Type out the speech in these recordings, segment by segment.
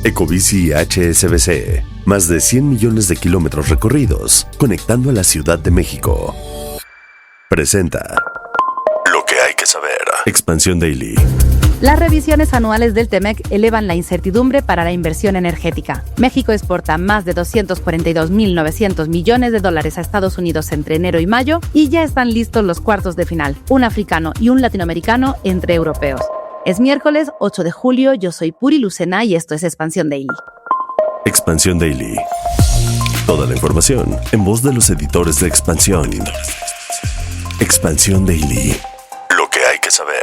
Ecobici HSBC. Más de 100 millones de kilómetros recorridos, conectando a la Ciudad de México. Presenta lo que hay que saber. Expansión Daily. Las revisiones anuales del TEMEC elevan la incertidumbre para la inversión energética. México exporta más de 242.900 millones de dólares a Estados Unidos entre enero y mayo y ya están listos los cuartos de final, un africano y un latinoamericano entre europeos. Es miércoles 8 de julio, yo soy Puri Lucena y esto es Expansión Daily. Expansión Daily. Toda la información en voz de los editores de Expansión. Expansión Daily. Lo que hay que saber.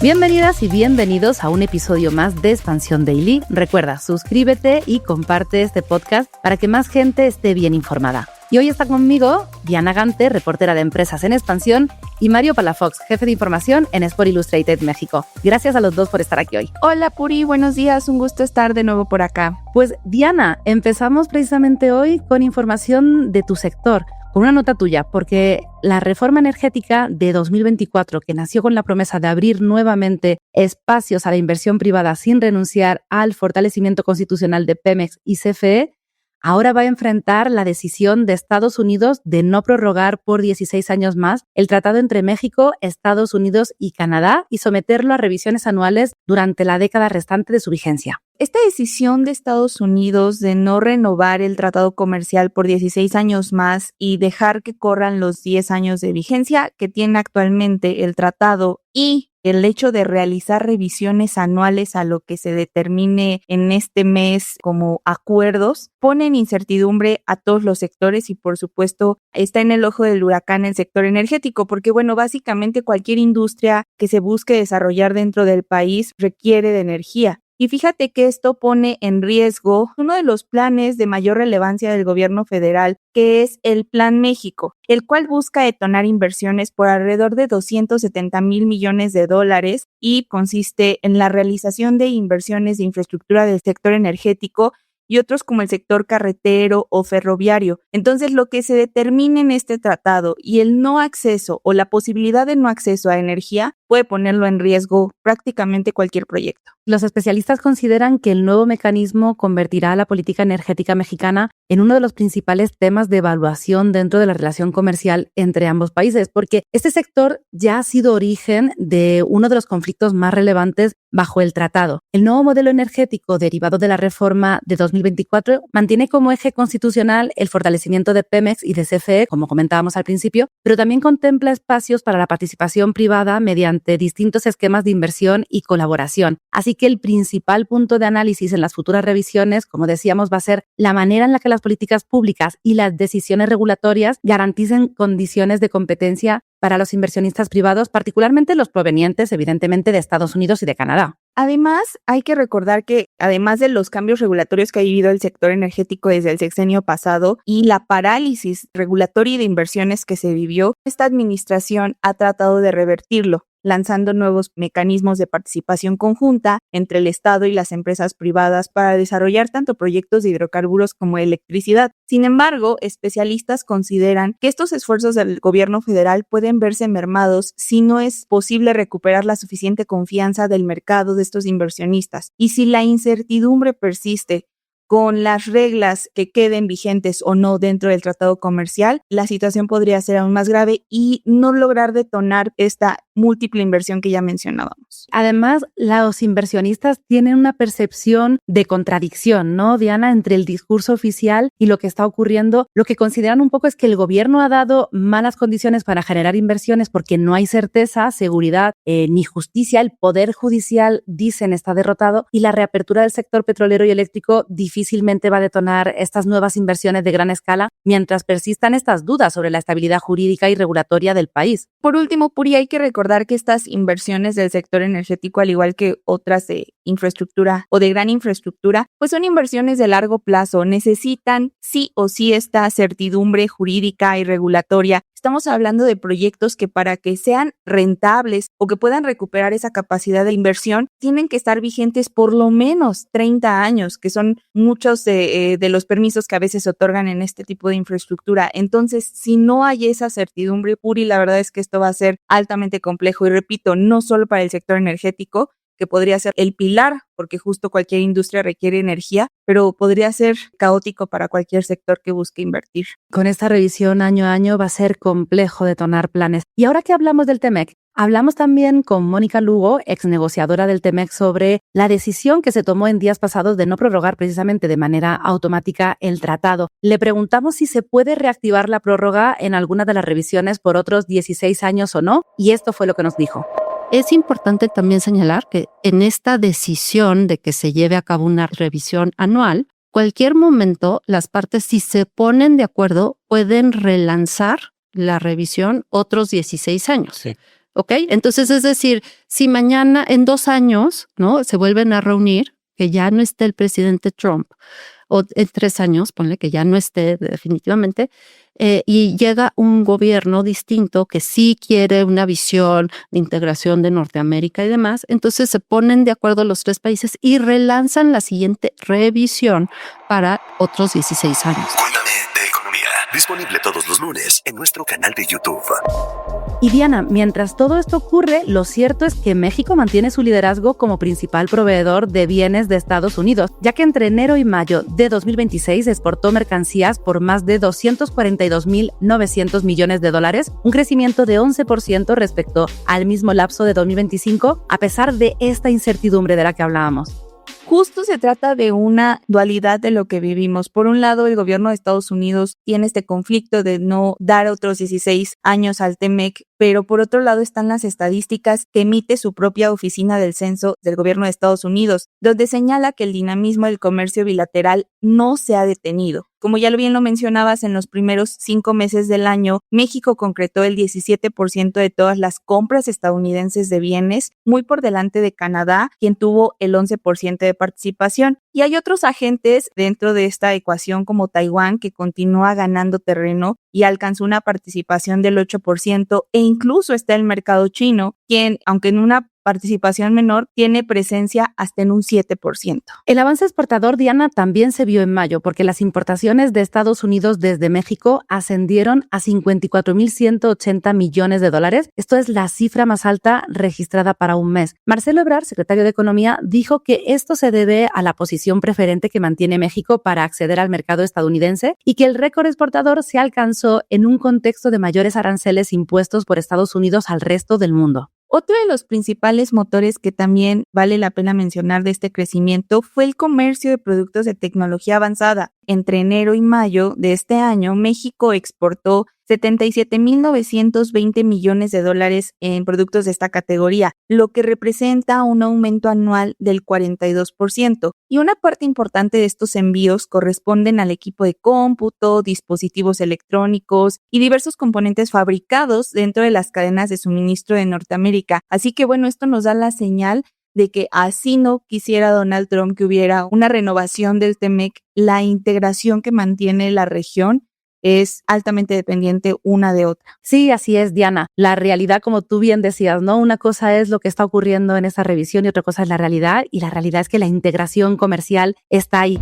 Bienvenidas y bienvenidos a un episodio más de Expansión Daily. Recuerda, suscríbete y comparte este podcast para que más gente esté bien informada. Y hoy está conmigo Diana Gante, reportera de Empresas en Expansión, y Mario Palafox, jefe de información en Sport Illustrated México. Gracias a los dos por estar aquí hoy. Hola Puri, buenos días, un gusto estar de nuevo por acá. Pues Diana, empezamos precisamente hoy con información de tu sector, con una nota tuya, porque la reforma energética de 2024, que nació con la promesa de abrir nuevamente espacios a la inversión privada sin renunciar al fortalecimiento constitucional de Pemex y CFE, ahora va a enfrentar la decisión de Estados Unidos de no prorrogar por 16 años más el tratado entre México, Estados Unidos y Canadá y someterlo a revisiones anuales durante la década restante de su vigencia. Esta decisión de Estados Unidos de no renovar el tratado comercial por 16 años más y dejar que corran los 10 años de vigencia que tiene actualmente el tratado y el hecho de realizar revisiones anuales a lo que se determine en este mes como acuerdos, pone en incertidumbre a todos los sectores y por supuesto está en el ojo del huracán el sector energético porque básicamente cualquier industria que se busque desarrollar dentro del país requiere de energía. Y fíjate que esto pone en riesgo uno de los planes de mayor relevancia del gobierno federal, que es el Plan México, el cual busca detonar inversiones por alrededor de 270,000 millones de dólares y consiste en la realización de inversiones de infraestructura del sector energético y otros como el sector carretero o ferroviario. Entonces, lo que se determine en este tratado y el no acceso o la posibilidad de no acceso a energía puede ponerlo en riesgo prácticamente cualquier proyecto. Los especialistas consideran que el nuevo mecanismo convertirá a la política energética mexicana en uno de los principales temas de evaluación dentro de la relación comercial entre ambos países, porque este sector ya ha sido origen de uno de los conflictos más relevantes bajo el tratado. El nuevo modelo energético derivado de la reforma de 2024 mantiene como eje constitucional el fortalecimiento de Pemex y de CFE, como comentábamos al principio, pero también contempla espacios para la participación privada mediante distintos esquemas de inversión y colaboración. Así que el principal punto de análisis en las futuras revisiones, como decíamos, va a ser la manera en la que las políticas públicas y las decisiones regulatorias garanticen condiciones de competencia para los inversionistas privados, particularmente los provenientes, evidentemente, de Estados Unidos y de Canadá. Además, hay que recordar que, además de los cambios regulatorios que ha vivido el sector energético desde el sexenio pasado y la parálisis regulatoria y de inversiones que se vivió, esta administración ha tratado de revertirlo, lanzando nuevos mecanismos de participación conjunta entre el Estado y las empresas privadas para desarrollar tanto proyectos de hidrocarburos como de electricidad. Sin embargo, especialistas consideran que estos esfuerzos del gobierno federal pueden verse mermados si no es posible recuperar la suficiente confianza del mercado de estos inversionistas. Y si la incertidumbre persiste con las reglas que queden vigentes o no dentro del tratado comercial, la situación podría ser aún más grave y no lograr detonar esta múltiple inversión que ya mencionábamos. Además, los inversionistas tienen una percepción de contradicción, ¿no, Diana?, entre el discurso oficial y lo que está ocurriendo. Lo que consideran un poco es que el gobierno ha dado malas condiciones para generar inversiones porque no hay certeza, seguridad ni justicia. El poder judicial, dicen, está derrotado y la reapertura del sector petrolero y eléctrico difícilmente va a detonar estas nuevas inversiones de gran escala mientras persistan estas dudas sobre la estabilidad jurídica y regulatoria del país. Por último, Puri, hay que recordar que estas inversiones del sector energético, al igual que otras de infraestructura o de gran infraestructura, pues son inversiones de largo plazo. Necesitan sí o sí esta certidumbre jurídica y regulatoria. Estamos hablando de proyectos que para que sean rentables o que puedan recuperar esa capacidad de inversión, tienen que estar vigentes por lo menos 30 años, que son muchos de los permisos que a veces se otorgan en este tipo de infraestructura. Entonces, si no hay esa certidumbre, Puri, la verdad es que esto va a ser altamente complejo. Y repito, no solo para el sector energético, que podría ser el pilar, porque justo cualquier industria requiere energía, pero podría ser caótico para cualquier sector que busque invertir. Con esta revisión año a año va a ser complejo detonar planes. Y ahora que hablamos del TEMEC, hablamos también con Mónica Lugo, ex negociadora del TEMEC, sobre la decisión que se tomó en días pasados de no prorrogar precisamente de manera automática el tratado. Le preguntamos si se puede reactivar la prórroga en alguna de las revisiones por otros 16 años o no, y esto fue lo que nos dijo. Es importante también señalar que en esta decisión de que se lleve a cabo una revisión anual, cualquier momento las partes, si se ponen de acuerdo, pueden relanzar la revisión otros 16 años. Sí. ¿Ok? Entonces, es decir, si mañana, en 2 años, ¿no?, se vuelven a reunir, que ya no esté el presidente Trump, o en 3 años, ponle que ya no esté definitivamente, y llega un gobierno distinto que sí quiere una visión de integración de Norteamérica y demás, entonces se ponen de acuerdo los 3 países y relanzan la siguiente revisión para otros 16 años. Cuéntame de economía. Disponible todos los lunes en nuestro canal de YouTube. Y Diana, mientras todo esto ocurre, lo cierto es que México mantiene su liderazgo como principal proveedor de bienes de Estados Unidos, ya que entre enero y mayo de 2026 exportó mercancías por más de $242,900 millones, un crecimiento de 11% respecto al mismo lapso de 2025, a pesar de esta incertidumbre de la que hablábamos. Justo se trata de una dualidad de lo que vivimos. Por un lado, el gobierno de Estados Unidos tiene este conflicto de no dar otros 16 años al TEMEC, pero por otro lado están las estadísticas que emite su propia oficina del censo del gobierno de Estados Unidos, donde señala que el dinamismo del comercio bilateral no se ha detenido. Como ya bien lo mencionabas, en los primeros 5 meses del año, México concretó el 17% de todas las compras estadounidenses de bienes, muy por delante de Canadá, quien tuvo el 11% de participación. Y hay otros agentes dentro de esta ecuación como Taiwán, que continúa ganando terreno y alcanzó una participación del 8%, e incluso está el mercado chino, quien, aunque en una participación menor, tiene presencia hasta en un 7%. El avance exportador, Diana, también se vio en mayo, porque las importaciones de Estados Unidos desde México ascendieron a $54,180 millones. Esto es la cifra más alta registrada para un mes. Marcelo Ebrard, secretario de Economía, dijo que esto se debe a la posición preferente que mantiene México para acceder al mercado estadounidense y que el récord exportador se alcanzó en un contexto de mayores aranceles impuestos por Estados Unidos al resto del mundo. Otro de los principales motores que también vale la pena mencionar de este crecimiento fue el comercio de productos de tecnología avanzada. Entre enero y mayo de este año, México exportó $77,920 millones en productos de esta categoría, lo que representa un aumento anual del 42%. Y una parte importante de estos envíos corresponden al equipo de cómputo, dispositivos electrónicos y diversos componentes fabricados dentro de las cadenas de suministro de Norteamérica. Así que bueno, esto nos da la señal de que así no quisiera Donald Trump que hubiera una renovación del TEMEC, la integración que mantiene la región es altamente dependiente una de otra. Sí, así es, Diana. La realidad, como tú bien decías, ¿no? Una cosa es lo que está ocurriendo en esa revisión y otra cosa es la realidad, y la realidad es que la integración comercial está ahí.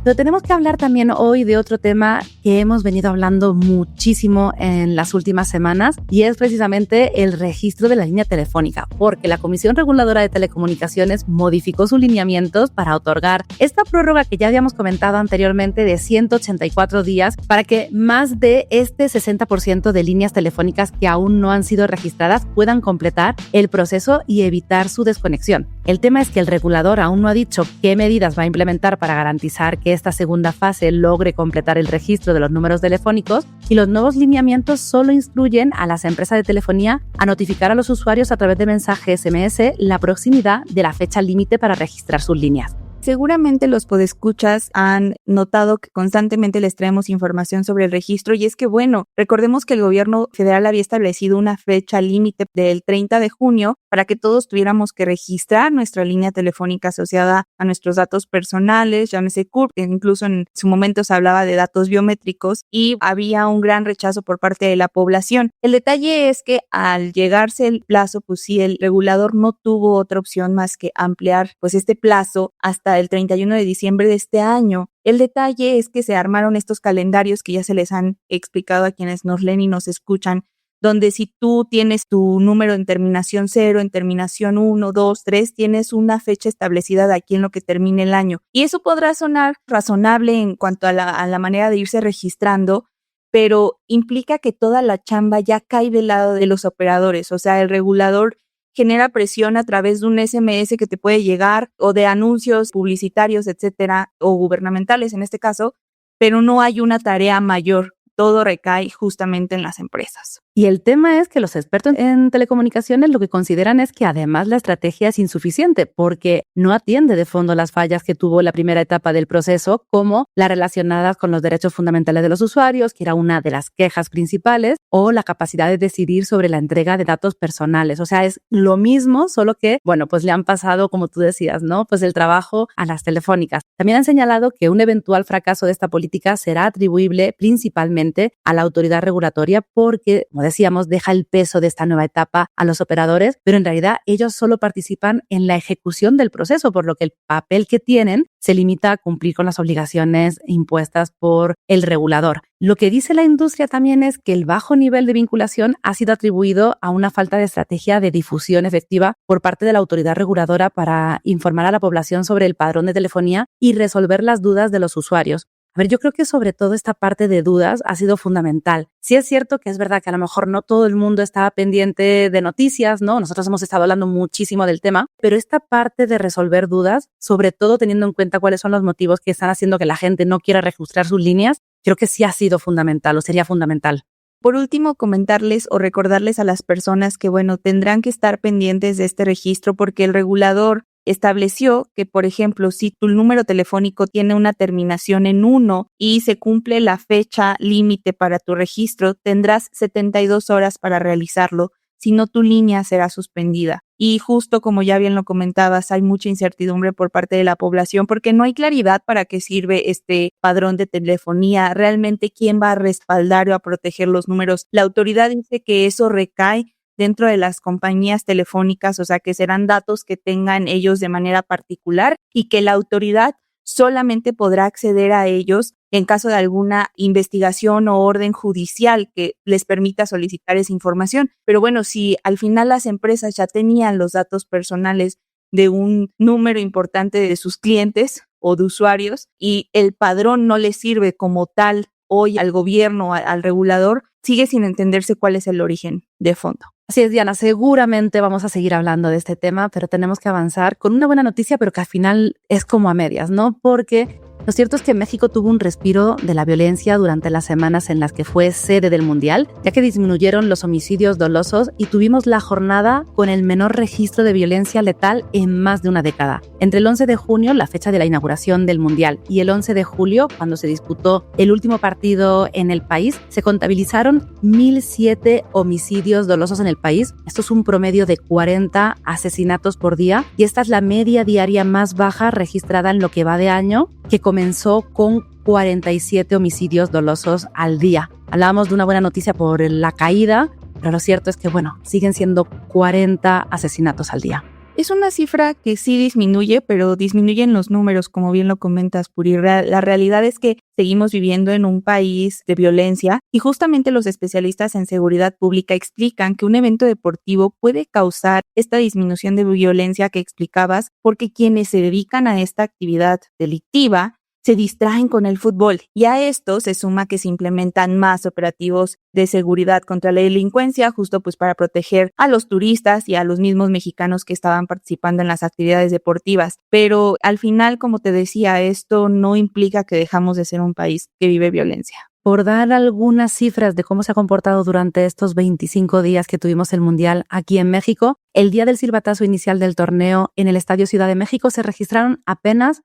Pero tenemos que hablar también hoy de otro tema que hemos venido hablando muchísimo en las últimas semanas, y es precisamente el registro de la línea telefónica, porque la Comisión Reguladora de Telecomunicaciones modificó sus lineamientos para otorgar esta prórroga que ya habíamos comentado anteriormente de 184 días para que más de este 60% de líneas telefónicas que aún no han sido registradas puedan completar el proceso y evitar su desconexión. El tema es que el regulador aún no ha dicho qué medidas va a implementar para garantizar que esta segunda fase logre completar el registro de los números telefónicos, y los nuevos lineamientos solo instruyen a las empresas de telefonía a notificar a los usuarios a través de mensaje SMS la proximidad de la fecha límite para registrar sus líneas. Seguramente los podescuchas han notado que constantemente les traemos información sobre el registro, y es que bueno, recordemos que el gobierno federal había establecido una fecha límite del 30 de junio para que todos tuviéramos que registrar nuestra línea telefónica asociada a nuestros datos personales, llámese CURP, incluso en su momento se hablaba de datos biométricos, y había un gran rechazo por parte de la población. El detalle es que al llegarse el plazo, pues sí, el regulador no tuvo otra opción más que ampliar pues este plazo hasta el 31 de diciembre de este año. El detalle es que se armaron estos calendarios que ya se les han explicado a quienes nos leen y nos escuchan donde si tú tienes tu número en terminación 0, en terminación 1, 2, 3, tienes una fecha establecida de aquí en lo que termine el año. Y eso podrá sonar razonable en cuanto a la manera de irse registrando, pero implica que toda la chamba ya cae del lado de los operadores. O sea, el regulador genera presión a través de un SMS que te puede llegar o de anuncios publicitarios, etcétera, o gubernamentales en este caso, pero no hay una tarea mayor. Todo recae justamente en las empresas. Y el tema es que los expertos en telecomunicaciones lo que consideran es que además la estrategia es insuficiente porque no atiende de fondo las fallas que tuvo la primera etapa del proceso, como las relacionadas con los derechos fundamentales de los usuarios, que era una de las quejas principales, o la capacidad de decidir sobre la entrega de datos personales. O sea, es lo mismo, solo que, bueno, pues le han pasado, como tú decías, ¿no? Pues el trabajo a las telefónicas. También han señalado que un eventual fracaso de esta política será atribuible principalmente a la autoridad regulatoria porque, como decíamos, deja el peso de esta nueva etapa a los operadores, pero en realidad ellos solo participan en la ejecución del proceso, por lo que el papel que tienen se limita a cumplir con las obligaciones impuestas por el regulador. Lo que dice la industria también es que el bajo nivel de vinculación ha sido atribuido a una falta de estrategia de difusión efectiva por parte de la autoridad reguladora para informar a la población sobre el padrón de telefonía y resolver las dudas de los usuarios. A ver, yo creo que sobre todo esta parte de dudas ha sido fundamental. Sí es cierto que es verdad que a lo mejor no todo el mundo está pendiente de noticias, ¿no? Nosotros hemos estado hablando muchísimo del tema, pero esta parte de resolver dudas, sobre todo teniendo en cuenta cuáles son los motivos que están haciendo que la gente no quiera registrar sus líneas, creo que sí ha sido fundamental o sería fundamental. Por último, comentarles o recordarles a las personas que, bueno, tendrán que estar pendientes de este registro porque el regulador estableció que, por ejemplo, si tu número telefónico tiene una terminación en 1 y se cumple la fecha límite para tu registro, tendrás 72 horas para realizarlo, si no tu línea será suspendida. Y justo como ya bien lo comentabas, hay mucha incertidumbre por parte de la población porque no hay claridad para qué sirve este padrón de telefonía, realmente quién va a respaldar o a proteger los números. La autoridad dice que eso recae dentro de las compañías telefónicas, o sea que serán datos que tengan ellos de manera particular y que la autoridad solamente podrá acceder a ellos en caso de alguna investigación o orden judicial que les permita solicitar esa información. Pero bueno, si al final las empresas ya tenían los datos personales de un número importante de sus clientes o de usuarios y el padrón no les sirve como tal hoy al gobierno, al regulador, sigue sin entenderse cuál es el origen de fondo. Así es, Diana, seguramente vamos a seguir hablando de este tema, pero tenemos que avanzar con una buena noticia, pero que al final es como a medias, ¿no? Porque lo cierto es que México tuvo un respiro de la violencia durante las semanas en las que fue sede del Mundial, ya que disminuyeron los homicidios dolosos y tuvimos la jornada con el menor registro de violencia letal en más de una década. Entre el 11 de junio, la fecha de la inauguración del Mundial, y el 11 de julio, cuando se disputó el último partido en el país, se contabilizaron 1,007 homicidios dolosos en el país. Esto es un promedio de 40 asesinatos por día y esta es la media diaria más baja registrada en lo que va de año, que comenzó con 47 homicidios dolosos al día. Hablábamos de una buena noticia por la caída, pero lo cierto es que, bueno, siguen siendo 40 asesinatos al día. Es una cifra que sí disminuye, pero disminuyen los números, como bien lo comentas, Puri. La realidad es que seguimos viviendo en un país de violencia y justamente los especialistas en seguridad pública explican que un evento deportivo puede causar esta disminución de violencia que explicabas porque quienes se dedican a esta actividad delictiva se distraen con el fútbol y a esto se suma que se implementan más operativos de seguridad contra la delincuencia, justo pues para proteger a los turistas y a los mismos mexicanos que estaban participando en las actividades deportivas. Pero al final, como te decía, esto no implica que dejamos de ser un país que vive violencia. Por dar algunas cifras de cómo se ha comportado durante estos 25 días que tuvimos el Mundial aquí en México, el día del silbatazo inicial del torneo en el Estadio Ciudad de México se registraron apenas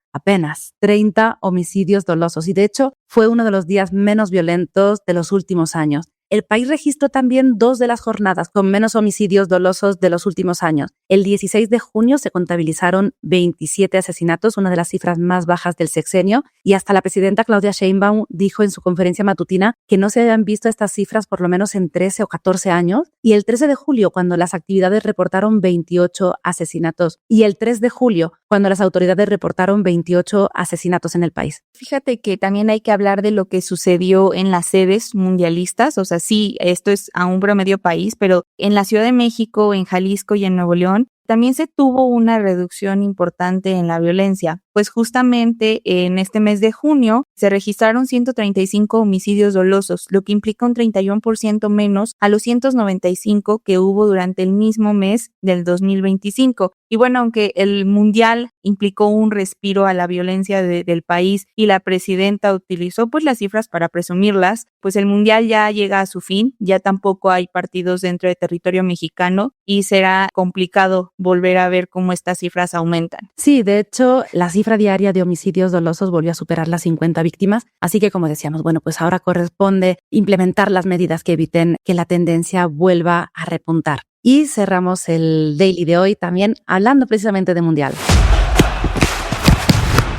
30 homicidios dolosos y de hecho fue uno de los días menos violentos de los últimos años. El país registró también 2 de las jornadas con menos homicidios dolosos de los últimos años. El 16 de junio se contabilizaron 27 asesinatos, una de las cifras más bajas del sexenio, y hasta la presidenta Claudia Sheinbaum dijo en su conferencia matutina que no se habían visto estas cifras por lo menos en 13 o 14 años. Y el 13 de julio, cuando las actividades reportaron 28 asesinatos. Y el 3 de julio, cuando las autoridades reportaron 28 asesinatos en el país. Fíjate que también hay que hablar de lo que sucedió en las sedes mundialistas, o sea, sí, esto es a un promedio país, pero en la Ciudad de México, en Jalisco y en Nuevo León, también se tuvo una reducción importante en la violencia, pues justamente en este mes de junio se registraron 135 homicidios dolosos, lo que implica un 31% menos a los 195 que hubo durante el mismo mes del 2025. Y bueno, aunque el Mundial implicó un respiro a la violencia del país y la presidenta utilizó pues las cifras para presumirlas, pues el Mundial ya llega a su fin, ya tampoco hay partidos dentro de territorio mexicano y será complicado volver a ver cómo estas cifras aumentan. Sí, de hecho, la cifra diaria de homicidios dolosos volvió a superar las 50 víctimas, así que como decíamos, bueno, pues ahora corresponde implementar las medidas que eviten que la tendencia vuelva a repuntar. Y cerramos el Daily de hoy también hablando precisamente de Mundial.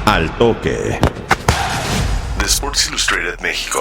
Al toque. De Sports Illustrated México.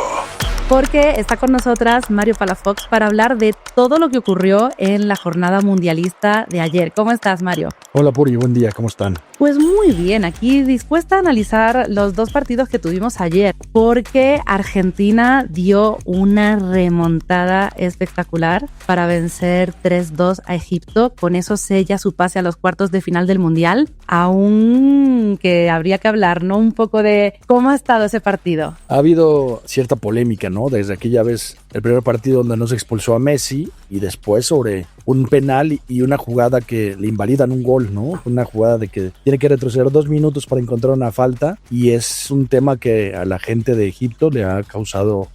Porque está con nosotras Mario Palafox para hablar de todo lo que ocurrió en la jornada mundialista de ayer. ¿Cómo estás, Mario? Hola, Puri, buen día, ¿cómo están? Pues muy bien, aquí dispuesta a analizar los dos partidos que tuvimos ayer, porque Argentina dio una remontada espectacular para vencer 3-2 a Egipto. Con eso sella su pase a los cuartos de final del Mundial, aunque habría que hablar, ¿no? Un poco de cómo ha estado ese partido. Ha habido cierta polémica, ¿no? Desde aquella vez, el primer partido donde no se expulsó a Messi y después sobre un penal y una jugada que le invalidan un gol, ¿no? Una jugada de que tiene que retroceder 2 minutos para encontrar una falta y es un tema que a la gente de Egipto le ha causado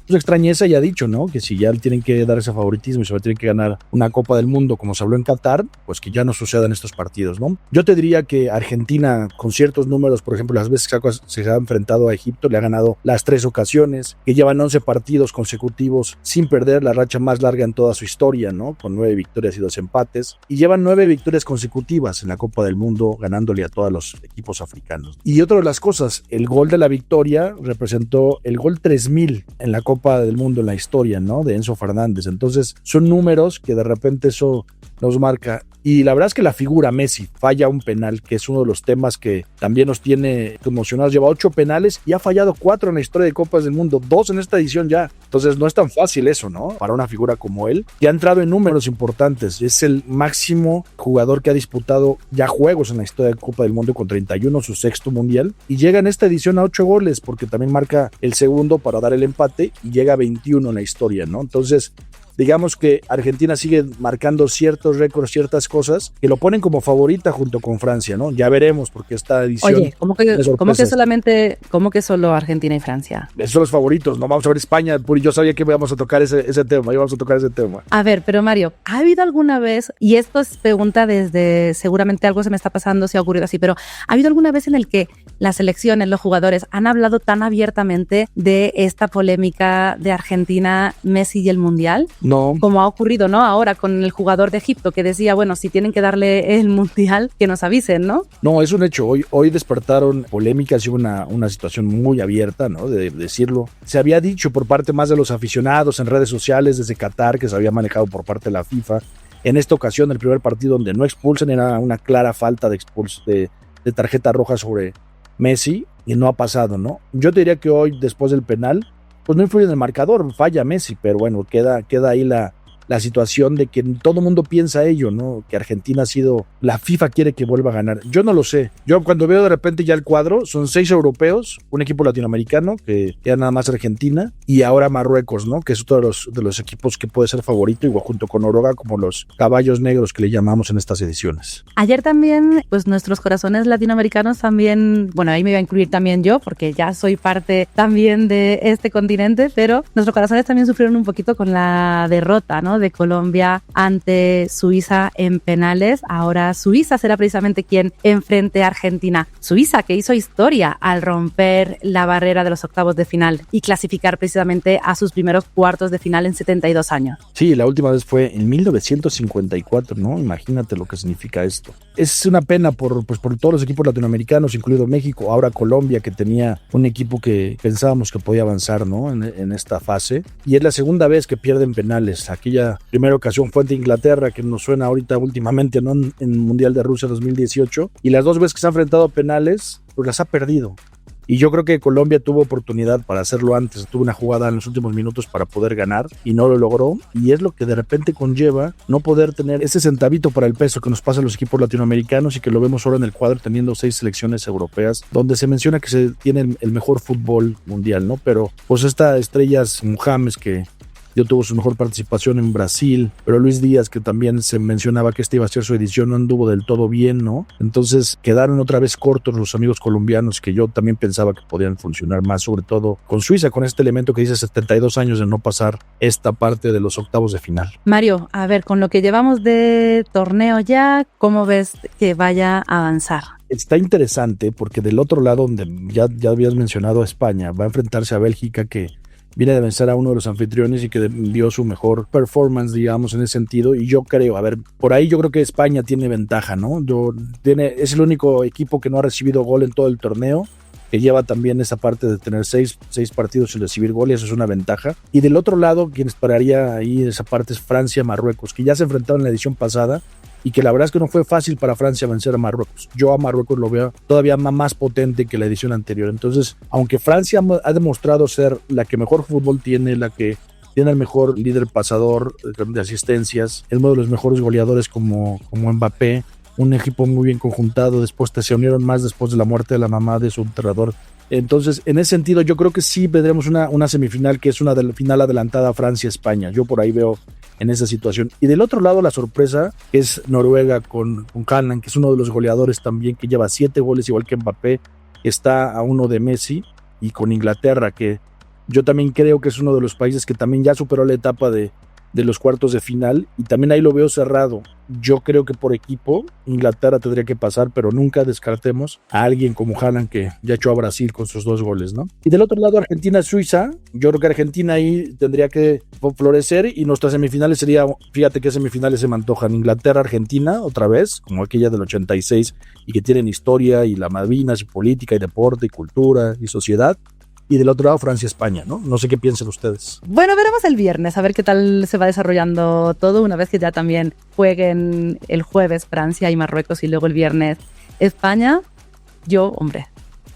pues extrañeza y ha dicho, ¿no? Que si ya tienen que dar ese favoritismo y se tienen que ganar una Copa del Mundo como se habló en Qatar, pues que ya no sucedan estos partidos, ¿no? Yo te diría que Argentina, con ciertos números, por ejemplo, las veces que se ha enfrentado a Egipto, le ha ganado las 3 ocasiones, que llevan 11 partidos consecutivos sin perder, la racha más larga en toda su historia, ¿no? Con 9 victorias y 2 empates, y llevan 9 victorias consecutivas en la Copa del Mundo, ganándole a todos los equipos africanos. Y otra de las cosas, el gol de la victoria representó el gol 3000 en la Copa del Mundo en la historia, ¿no? De Enzo Fernández. Entonces son números que de repente eso nos marca. Y la verdad es que la figura Messi falla un penal, que es uno de los temas que también nos tiene emocionados. Lleva 8 penales y ha fallado 4 en la historia de Copas del Mundo, 2 en esta edición ya. Entonces no es tan fácil eso, ¿no? Para una figura como él, que ha entrado en números importantes. Es el máximo jugador que ha disputado ya juegos en la historia de Copa del Mundo con 31, su 6º mundial. Y llega en esta edición a 8 goles, porque también marca el segundo para dar el empate y llega a 21 en la historia, ¿no? Entonces, digamos que Argentina sigue marcando ciertos récords, ciertas cosas que lo ponen como favorita junto con Francia, ¿no? Ya veremos, porque esta edición... Oye, ¿cómo que solo Argentina y Francia? Esos son los favoritos, no vamos a ver España, Puri, yo sabía que íbamos a tocar ese tema, íbamos a tocar ese tema. A ver, pero Mario, ¿ha habido alguna vez, y esto es pregunta desde, seguramente algo se me está pasando, si ha ocurrido así, pero ¿ha habido alguna vez en el que las selecciones, los jugadores, han hablado tan abiertamente de esta polémica de Argentina, Messi y el Mundial? No. Como ha ocurrido, ¿no? Ahora con el jugador de Egipto que decía, bueno, si tienen que darle el Mundial, que nos avisen, ¿no? No, es un hecho. Hoy despertaron polémicas y una situación muy abierta, ¿no? De decirlo. Se había dicho por parte más de los aficionados en redes sociales desde Qatar, que se había manejado por parte de la FIFA. En esta ocasión, el primer partido donde no expulsan era una clara falta de tarjeta roja sobre Messi y no ha pasado, ¿no? Yo te diría que hoy, después del penal, pues no influye en el marcador, falla Messi, pero bueno, queda ahí la situación de que todo el mundo piensa ello, ¿no? Que Argentina ha sido, la FIFA quiere que vuelva a ganar. Yo no lo sé. Yo cuando veo de repente ya el cuadro, son 6 europeos, un equipo latinoamericano, que queda nada más Argentina, y ahora Marruecos, ¿no? Que es otro de los equipos que puede ser favorito, igual junto con Noruega, como los caballos negros que le llamamos en estas ediciones. Ayer también, pues nuestros corazones latinoamericanos también, bueno, ahí me iba a incluir también yo, porque ya soy parte también de este continente, pero nuestros corazones también sufrieron un poquito con la derrota, ¿no? De Colombia ante Suiza en penales. Ahora Suiza será precisamente quien enfrente a Argentina. Suiza que hizo historia al romper la barrera de los octavos de final y clasificar precisamente a sus primeros cuartos de final en 72 años. Sí, la última vez fue en 1954, ¿no? Imagínate lo que significa esto. Es una pena por todos los equipos latinoamericanos, incluido México, ahora Colombia, que tenía un equipo que pensábamos que podía avanzar, ¿no? En esta fase. Y es la segunda vez que pierden penales. Aquella primera ocasión fue ante Inglaterra, que nos suena ahorita últimamente, ¿no? En el Mundial de Rusia 2018. Y las 2 veces que se han enfrentado a penales, pues las ha perdido. Y yo creo que Colombia tuvo oportunidad para hacerlo antes, tuvo una jugada en los últimos minutos para poder ganar y no lo logró, y es lo que de repente conlleva no poder tener ese centavito para el peso que nos pasa a los equipos latinoamericanos y que lo vemos ahora en el cuadro teniendo 6 selecciones europeas, donde se menciona que se tiene el mejor fútbol mundial, ¿no? Pero pues esta estrellas James que dio tuvo su mejor participación en Brasil, pero Luis Díaz, que también se mencionaba que esta iba a ser su edición, no anduvo del todo bien, ¿no? Entonces quedaron otra vez cortos los amigos colombianos, que yo también pensaba que podían funcionar más, sobre todo con Suiza, con este elemento que dice 72 años de no pasar esta parte de los octavos de final. Mario, a ver, con lo que llevamos de torneo ya, ¿cómo ves que vaya a avanzar? Está interesante porque del otro lado, donde ya habías mencionado a España, va a enfrentarse a Bélgica, que viene de vencer a uno de los anfitriones y que dio su mejor performance, digamos, en ese sentido. Y yo creo, a ver, por ahí yo creo que España tiene ventaja, ¿no? Es el único equipo que no ha recibido gol en todo el torneo, que lleva también esa parte de tener seis partidos sin recibir gol, y eso es una ventaja. Y del otro lado, quien esperaría ahí esa parte es Francia-Marruecos, que ya se enfrentaron en la edición pasada, y que la verdad es que no fue fácil para Francia vencer a Marruecos. Yo a Marruecos lo veo todavía más potente que la edición anterior. Entonces, aunque Francia ha demostrado ser la que mejor fútbol tiene, la que tiene el mejor líder pasador de asistencias, es uno de los mejores goleadores como Mbappé, un equipo muy bien conjuntado, después se unieron más después de la muerte de la mamá de su entrenador. Entonces, en ese sentido, yo creo que sí veremos una semifinal que es una final adelantada a Francia-España. Yo por ahí veo en esa situación. Y del otro lado, la sorpresa es Noruega con Haaland, que es uno de los goleadores también, que lleva 7 goles, igual que Mbappé, está a uno de Messi, y con Inglaterra, que yo también creo que es uno de los países que también ya superó la etapa de los cuartos de final, y también ahí lo veo cerrado. Yo creo que por equipo Inglaterra tendría que pasar, pero nunca descartemos a alguien como Haaland, que ya echó a Brasil con sus 2 goles, ¿no? Y del otro lado, Argentina-Suiza, yo creo que Argentina ahí tendría que florecer, y nuestras semifinales sería, fíjate qué semifinales se me antojan: Inglaterra-Argentina, otra vez, como aquella del 86, y que tienen historia, y la Malvinas, y política, y deporte, y cultura, y sociedad. Y del otro lado, Francia-España, ¿no? No sé qué piensen ustedes. Bueno, veremos el viernes, a ver qué tal se va desarrollando todo, una vez que ya también jueguen el jueves Francia y Marruecos, y luego el viernes España. Yo, hombre,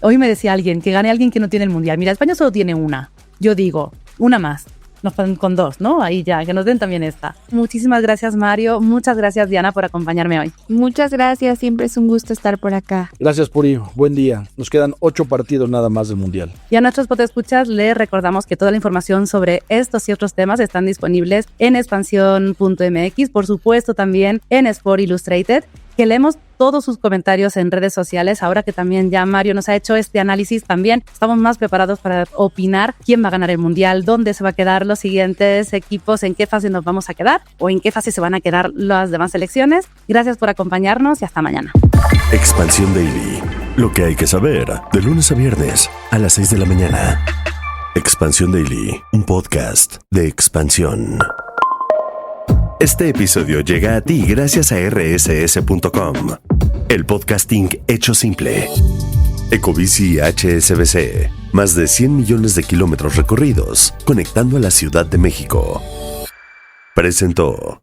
hoy me decía alguien que gane alguien que no tiene el Mundial. Mira, España solo tiene una. Yo digo, una más. Nos ponen con 2, ¿no? Ahí ya, que nos den también esta. Muchísimas gracias, Mario. Muchas gracias, Diana, por acompañarme hoy. Muchas gracias, siempre es un gusto estar por acá. Gracias, Puri. Buen día. Nos quedan 8 partidos nada más del Mundial. Y a nuestros podescuchas les recordamos que toda la información sobre estos y otros temas están disponibles en expansión.mx, por supuesto también en Sport Illustrated, que leemos todos sus comentarios en redes sociales. Ahora que también ya Mario nos ha hecho este análisis, también estamos más preparados para opinar quién va a ganar el Mundial, dónde se va a quedar los siguientes equipos, en qué fase nos vamos a quedar o en qué fase se van a quedar las demás selecciones. Gracias por acompañarnos y hasta mañana. Expansión Daily. Lo que hay que saber de lunes a viernes a las 6 de la mañana. Expansión Daily, un podcast de Expansión. Este episodio llega a ti gracias a rss.com, el podcasting hecho simple. Ecobici HSBC, más de 100 millones de kilómetros recorridos, conectando a la Ciudad de México. Presentó.